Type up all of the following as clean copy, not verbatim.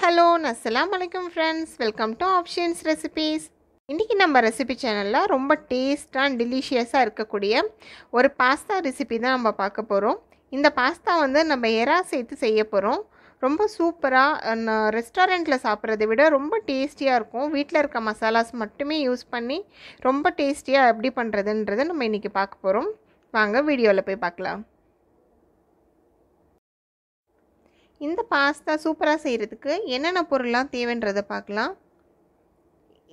Hello அஸ்ஸலாமு அலைக்கும் friends, welcome to options recipes. இன்றைக்கி நம்ம ரெசிபி சேனலில் ரொம்ப டேஸ்டாக அண்ட் டெலிஷியஸாக இருக்கக்கூடிய ஒரு பாஸ்தா ரெசிபி தான் நம்ம பார்க்க போகிறோம். இந்த பாஸ்தா வந்து நம்ம எறா சேர்த்து செய்ய போகிறோம். ரொம்ப சூப்பராக ரெஸ்டாரண்ட்டில் சாப்பிட்றதை விட ரொம்ப டேஸ்டியாக இருக்கும். வீட்டில் இருக்க மசாலாஸ் மட்டுமே யூஸ் பண்ணி ரொம்ப டேஸ்டியாக எப்படி பண்ணுறதுன்றதை நம்ம இன்றைக்கி பார்க்க போகிறோம். வாங்க வீடியோவில் போய் பார்க்கலாம். இந்த பாஸ்தா சூப்பராக செய்கிறதுக்கு என்னென்ன பொருள்லாம் தேவைன்றதை பார்க்கலாம்.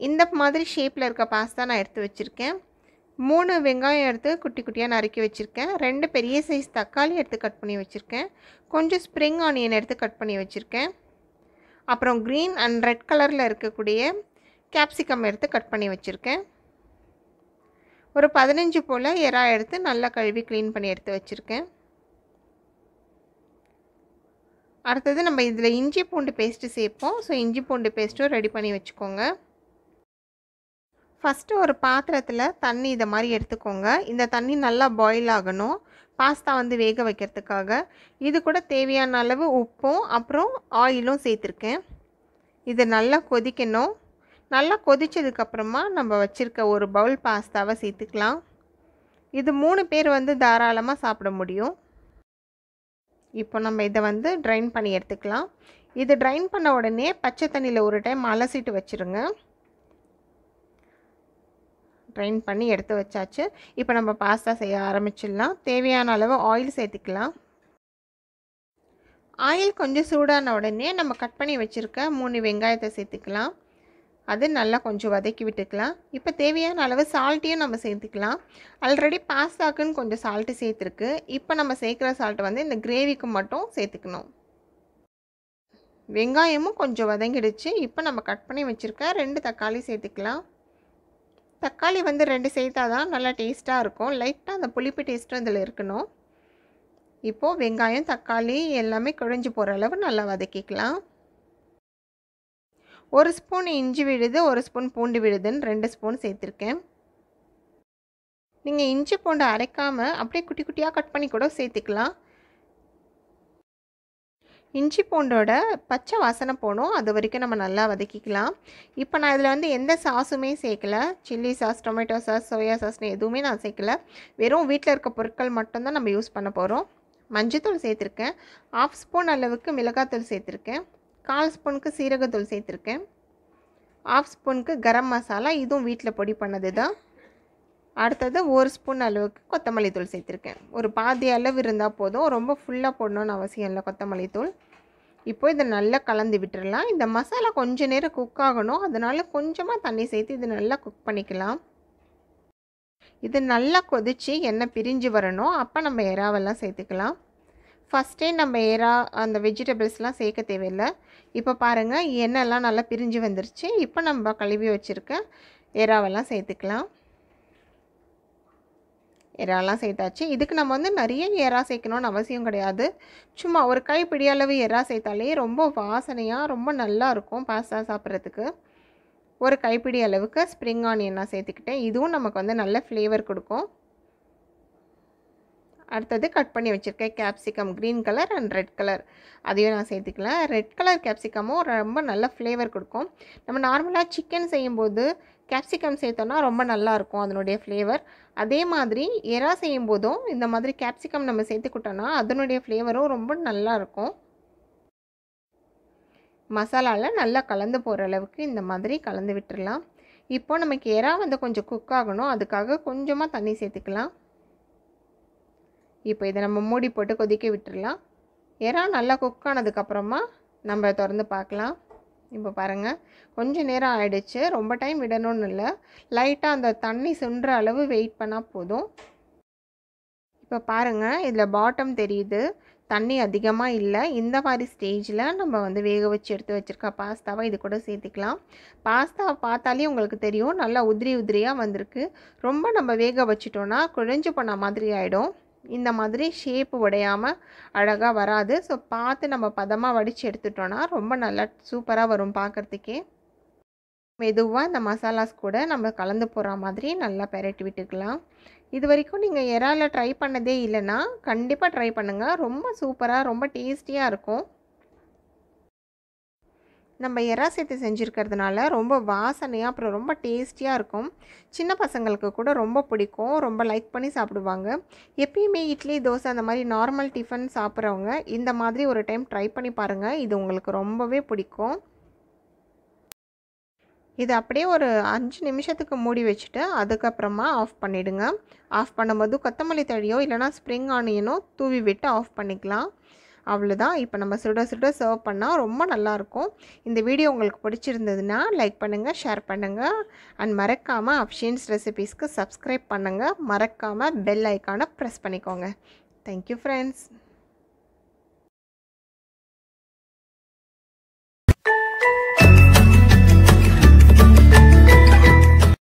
இந்த மாதிரி ஷேப்பில் இருக்க பாஸ்தா நான் எடுத்து வச்சுருக்கேன். 3 வெங்காயம் எடுத்து குட்டி குட்டியாக நறுக்கி வச்சுருக்கேன். 2 பெரிய சைஸ் தக்காளி எடுத்து கட் பண்ணி வச்சுருக்கேன். கொஞ்சம் ஸ்ப்ரிங் ஆனியன் எடுத்து கட் பண்ணி வச்சுருக்கேன். அப்புறம் க்ரீன் அண்ட் ரெட் கலரில் இருக்கக்கூடிய கேப்சிகம் எடுத்து கட் பண்ணி வச்சுருக்கேன். ஒரு 15 போல் எறா எடுத்து நல்லா கழுவி க்ளீன் பண்ணி எடுத்து வச்சுருக்கேன். அடுத்தது நம்ம இதில் இஞ்சி பூண்டு பேஸ்ட்டு சேர்ப்போம். ஸோ இஞ்சி பூண்டு பேஸ்ட்டும் ரெடி பண்ணி வச்சுக்கோங்க. ஃபஸ்ட்டு ஒரு பாத்திரத்தில் தண்ணி இதை மாதிரி எடுத்துக்கோங்க. இந்த தண்ணி நல்லா பாயில் ஆகணும், பாஸ்தா வந்து வேக வைக்கிறதுக்காக. இது கூட தேவையான அளவு உப்பும் அப்புறம் ஆயிலும் சேர்த்துருக்கேன். இது நல்லா கொதிக்கணும். நல்லா கொதித்ததுக்கப்புறமா நம்ம வச்சுருக்க ஒரு பவுல் பாஸ்தாவை சேர்த்துக்கலாம். இது 3 பேர் வந்து தாராளமாக சாப்பிட முடியும். இப்போ நம்ம இதை வந்து ட்ரைன் பண்ணி எடுத்துக்கலாம். இது ட்ரைன் பண்ண உடனே பச்சை தண்ணியில் ஒரு டைம் அலசிட்டு வச்சுருங்க. ட்ரைன் பண்ணி எடுத்து வச்சாச்சு. இப்போ நம்ம பாஸ்தா செய்ய ஆரம்பிச்சிடலாம். தேவையான அளவு ஆயில் சேர்த்துக்கலாம். ஆயில் கொஞ்சம் சூடான உடனே நம்ம கட் பண்ணி வச்சுருக்க 3 வெங்காயத்தை சேர்த்துக்கலாம். அது நல்லா கொஞ்சம் வதக்கி விட்டுக்கலாம். இப்போ தேவையான அளவு சால்ட்டையும் நம்ம சேர்த்துக்கலாம். ஆல்ரெடி பாஸ்தாக்குன்னு கொஞ்சம் சால்ட்டு சேர்த்துருக்கு. இப்போ நம்ம சேர்க்குற சால்ட்டு வந்து இந்த கிரேவிக்கு மட்டும் சேர்த்துக்கணும். வெங்காயமும் கொஞ்சம் வதங்கிடுச்சு. இப்போ நம்ம கட் பண்ணி வச்சுருக்க 2 தக்காளி சேர்த்துக்கலாம். தக்காளி வந்து 2 சேர்த்தா தான் நல்லா டேஸ்ட்டாக இருக்கும். லைட்டாக அந்த புளிப்பு டேஸ்ட்டும் இதில் இருக்கணும். இப்போது வெங்காயம் தக்காளி எல்லாமே குழஞ்சி போகிற அளவு நல்லா வதக்கிக்கலாம். 1 ஸ்பூன் இஞ்சி விழுது, 1 ஸ்பூன் பூண்டு விழுதுன்னு 2 ஸ்பூன் சேர்த்துருக்கேன். நீங்கள் இஞ்சி பூண்டு அரைக்காமல் அப்படியே குட்டி குட்டியாக கட் பண்ணி கூட சேர்த்துக்கலாம். இஞ்சி பூண்டோட பச்சை வாசனை போகணும், அது வரைக்கும் நம்ம நல்லா வதக்கிக்கலாம். இப்போ நான் இதில் வந்து எந்த சாஸுமே சேர்க்கலை. Chilli sauce, tomato sauce, soya சாஸ்னு எதுவுமே நான் சேர்க்கலை. வெறும் வீட்டில் இருக்க பொருட்கள் மட்டும்தான் நம்ம யூஸ் பண்ண போகிறோம். மஞ்சத்தூள் சேர்த்துருக்கேன். 1/2 ஸ்பூன் அளவுக்கு மிளகாத்தூள் சேர்த்துருக்கேன். 1/4 ஸ்பூனுக்கு சீரகத்தூள் சேர்த்துருக்கேன். 1/2 ஸ்பூனுக்கு கரம் மசாலா, இதுவும் வீட்டில் பொடி பண்ணது தான். அடுத்தது 1 ஸ்பூன் அளவுக்கு கொத்தமல்லி தூள் சேர்த்துருக்கேன். ஒரு பாதி அளவு இருந்தால் போதும், ரொம்ப ஃபுல்லாக போடணுன்னு அவசியம் இல்லை கொத்தமல்லி தூள். இப்போ இதை நல்லா கலந்து விட்டுடலாம். இந்த மசாலா கொஞ்சம் நேரம் குக் ஆகணும், அதனால் கொஞ்சமாக தண்ணி சேர்த்து இது நல்லா குக் பண்ணிக்கலாம். இது நல்லா கொதித்து எண்ணெய் பிரிஞ்சு வரணும். அப்போ நம்ம எறாவெல்லாம் சேர்த்துக்கலாம். ஃபஸ்ட்டே நம்ம எறா அந்த வெஜிடபிள்ஸ்லாம் சேர்க்க தேவையில்லை. இப்போ பாருங்கள், எண்ணெய்லாம் நல்லா பிரிஞ்சு வந்துருச்சு. இப்போ நம்ம கழுவி வச்சுருக்க எறாவெல்லாம் சேர்த்துக்கலாம். எறாலாம் சேர்த்தாச்சு. இதுக்கு நம்ம வந்து நிறைய எறா சேர்க்கணுன்னு அவசியம் கிடையாது. சும்மா ஒரு கைப்பிடி அளவு எறா சேர்த்தாலே ரொம்ப வாசனையாக ரொம்ப நல்லா இருக்கும் பாஸ்தா சாப்பிட்றதுக்கு. ஒரு கைப்பிடி அளவுக்கு ஸ்ப்ரிங் ஆனியன் நான் சேர்த்துக்கிட்டேன். இதுவும் நமக்கு வந்து நல்ல ஃப்ளேவர் கொடுக்கும். அடுத்தது கட் பண்ணி வச்சுருக்கேன் capsicum, green colour and red colour, அதையும் நான் சேர்த்துக்கலாம். ரெட் கலர் கேப்சிகமும் ரொம்ப நல்ல ஃப்ளேவர் கொடுக்கும். நம்ம நார்மலாக சிக்கன் செய்யும்போது கேப்சிகம் சேர்த்தோன்னா ரொம்ப நல்லாயிருக்கும் அதனுடைய ஃப்ளேவர். அதே மாதிரி எறா செய்யும்போதும் இந்த மாதிரி கேப்சிகம் நம்ம சேர்த்துக்கிட்டோன்னா அதனுடைய ஃப்ளேவரும் ரொம்ப நல்லாயிருக்கும். மசாலாவில் நல்லா கலந்து போகிற அளவுக்கு இந்த மாதிரி கலந்து விட்டுடலாம். இப்போ நமக்கு எறா வந்து கொஞ்சம் குக் ஆகணும், அதுக்காக கொஞ்சமாக தண்ணி சேர்த்துக்கலாம். இப்போ இதை நம்ம மூடி போட்டு கொதிக்க விட்டுடலாம். எறா நல்லா குக் ஆனதுக்கப்புறமா நம்ம திறந்து பார்க்கலாம். இப்போ பாருங்கள், கொஞ்சம் நேரம் ஆகிடுச்சு. ரொம்ப டைம் விடணும்னு இல்லை, லைட்டாக அந்த தண்ணி சுண்டுற அளவு வெயிட் பண்ணால் போதும். இப்போ பாருங்கள், இதில் பாட்டம் தெரியுது, தண்ணி அதிகமாக இல்லை. இந்த மாதிரி ஸ்டேஜில் நம்ம வந்து வேக வச்சு எடுத்து வச்சுருக்க பாஸ்தாவை இது கூட சேர்த்துக்கலாம். பாஸ்தாவை பார்த்தாலே உங்களுக்கு தெரியும், நல்லா உதிரி உதிரியாக வந்திருக்கு. ரொம்ப நம்ம வேக வச்சிட்டோன்னா குழஞ்சு போன மாதிரி ஆகிடும். இந்த மாதிரி ஷேப்பு உடையாமல் அழகாக வராது. ஸோ பார்த்து நம்ம பதமாக வடித்து எடுத்துட்டோன்னா ரொம்ப நல்லா சூப்பராக வரும் பார்க்குறதுக்கே. மெதுவாக இந்த மசாலாஸ் கூட நம்ம கலந்து போகிற மாதிரி நல்லா பெரட்டி விட்டுக்கலாம். இது வரைக்கும் நீங்கள் எறால ட்ரை பண்ணதே இல்லைன்னா கண்டிப்பாக ட்ரை பண்ணுங்கள். ரொம்ப சூப்பராக ரொம்ப டேஸ்டியாக இருக்கும். நம்ம எறா சேர்த்து செஞ்சுருக்கிறதுனால ரொம்ப வாசனையாக அப்புறம் ரொம்ப டேஸ்டியாக இருக்கும். சின்ன பசங்களுக்கு கூட ரொம்ப பிடிக்கும், ரொம்ப லைக் பண்ணி சாப்பிடுவாங்க. எப்பயுமே இட்லி தோசை அந்த மாதிரி நார்மல் டிஃபன் சாப்பிட்றவங்க இந்த மாதிரி ஒரு டைம் ட்ரை பண்ணி பாருங்கள், இது உங்களுக்கு ரொம்பவே பிடிக்கும். இது அப்படியே ஒரு 5 நிமிஷத்துக்கு மூடி வச்சுட்டு அதுக்கப்புறமா ஆஃப் பண்ணிவிடுங்க. ஆஃப் பண்ணும்போது கொத்தமல்லி தழையோ இல்லைனா ஸ்ப்ரிங் ஆனியனோ தூவி விட்டு ஆஃப் பண்ணிக்கலாம். அவ்வளோதான். இப்போ நம்ம சுட சுட சர்வ் பண்ணால் ரொம்ப நல்லாயிருக்கும். இந்த வீடியோ உங்களுக்கு பிடிச்சிருந்ததுன்னா லைக் பண்ணுங்கள், ஷேர் பண்ணுங்கள் அண்ட் மறக்காமல் அஃப்ஷீன்ஸ் ரெசிபீஸ்க்கு சப்ஸ்கிரைப் பண்ணுங்கள். மறக்காமல் பெல் ஐக்கானை ப்ரெஸ் பண்ணிக்கோங்க. Thank you friends.